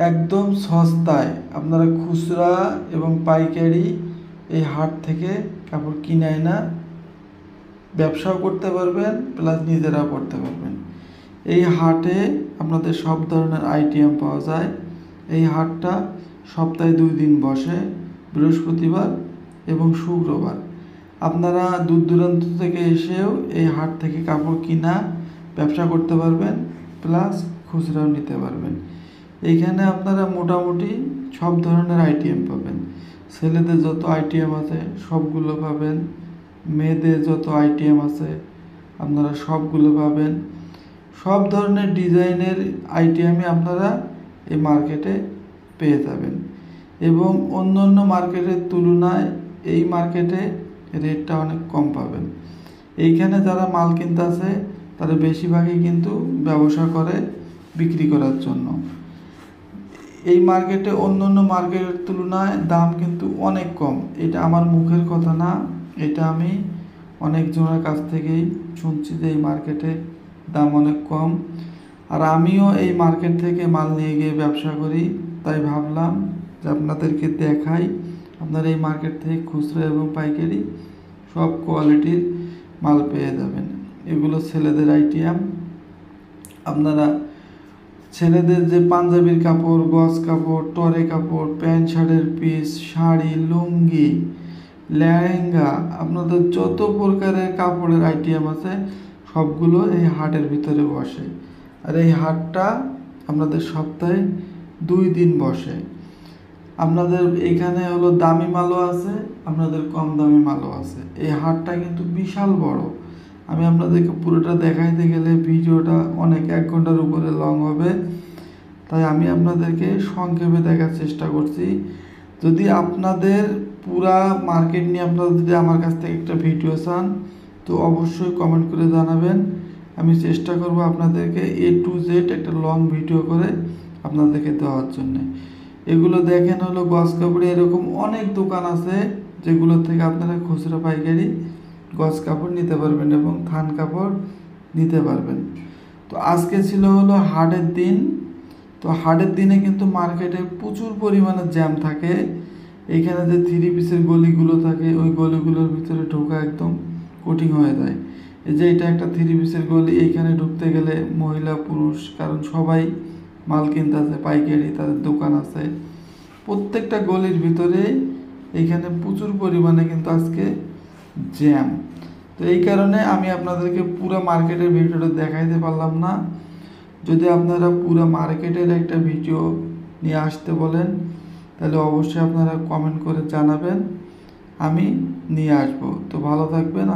একদম সস্তায় আপনারা খুচরা এবং পাইকারি এই হাট থেকে কাপড় কিনে না ব্যবসাও করতে পারবেন, প্লাস নিজেরাও করতে পারবেন। এই হাটে আপনাদের সব ধরনের আইটেম পাওয়া যায়। এই হাটটা সপ্তাহে 2 দিন বসে, বৃহস্পতিবার এবং শুক্রবার। আপনারা দূর দূরান্ত থেকে এসেও এই হাট থেকে কাপড় কিনা ব্যবসা করতে পারবেন, প্লাস খুচরাও নিতে পারবেন। এইখানে আপনারা মোটামুটি সব ধরনের আইটেম পাবেন। ছেলেদের যত আইটেম আছে সবগুলো পাবেন, মেয়েদের যত আইটেম আছে আপনারা সবগুলো পাবেন। সব ধরনের ডিজাইনের আইটেমই আপনারা এই মার্কেটে পেয়ে যাবেন এবং অন্য অন্য মার্কেটের তুলনায় এই মার্কেটে রেটটা অনেক কম পাবেন। এইখানে যারা মাল কিনতে আছে তারা বেশিরভাগই কিন্তু ব্যবসা করে বিক্রি করার জন্য। এই মার্কেটে অন্য অন্য মার্কেটের তুলনায় দাম কিন্তু অনেক কম। এটা আমার মুখের কথা না, এটা আমি অনেকজনের কাছ থেকেই শুনছি যে এই মার্কেটে দাম অনেক কম। আর আমিও এই মার্কেট থেকে মাল নিয়ে গিয়ে ব্যবসা করি, তাই ভাবলাম যে আপনাদেরকে দেখাই। আপনারা এই মার্কেট থেকে খুচরা এবং পাইকারি সব কোয়ালিটির মাল পেয়ে যাবেন। এগুলো ছেলেদের আইটেম। আপনারা ছেলেদের যে পাঞ্জাবির কাপড়, গজ কাপড়, টরে কাপড়, প্যান্ট শার্টের পিস, শাড়ি, লুঙ্গি, লেহেঙ্গা, আপনাদের যত প্রকারের কাপড়ের আইটেম আছে সবগুলো এই হাটের ভিতরে বসে। আর এই হাটটা আপনাদের সপ্তাহে 2 দিন বসে। আপনাদের এখানে হলো দামি মালও আছে, আপনাদের কম দামি মালও আছে। এই হাটটা কিন্তু বিশাল বড়। আমি আপনাদেরকে পুরোটা দেখাইতে গেলে ভিডিওটা অনেক 1 ঘন্টার উপরে লং হবে, তাই আমি আপনাদেরকে সংক্ষেপে দেখার চেষ্টা করছি। যদি আপনাদের পুরা মার্কেট নিয়ে আপনারা যদি আমার কাছ থেকে একটা ভিডিও চান তো অবশ্যই কমেন্ট করে জানাবেন। আমি চেষ্টা করব আপনাদেরকে A to Z একটা লং ভিডিও করে আপনাদেরকে দেওয়ার জন্য। এগুলো দেখেন হলো গজ কাপড়ে এরকম অনেক দোকান আছে যেগুলো থেকে আপনারা খুচরা পাইকারি গজ কাপড় নিতে পারবেন এবং থান কাপড় নিতে পারবেন। তো আজকে ছিল হলো হাটের দিন। তো হাটের দিনে কিন্তু মার্কেটে প্রচুর পরিমাণে জ্যাম থাকে। এইখানে যে 3 পিসের গলিগুলো থাকে ওই গলিগুলোর ভিতরে ঢোকা একদম কঠিন হয়ে যায়। এই যে এটা একটা 3 পিসের গলি, এইখানে ঢুকতে গেলে মহিলা পুরুষ কারণ সবাই মাল কিনতে আছে, পাইকারি তাদের দোকান আছে। প্রত্যেকটা গলির ভিতরে এইখানে প্রচুর পরিমাণে কিন্তু আজকে জ্যাম। তো এই কারণে আমি আপনাদেরকে পুরো মার্কেটের ভিডিওটা দেখাইতে পারলাম না। যদি আপনারা পুরো মার্কেটের একটা ভিডিও নিয়ে আসতে বলেন তাহলে অবশ্যই আপনারা কমেন্ট করে জানাবেন, আমি নিয়ে আসবো। তো ভালো থাকবেন।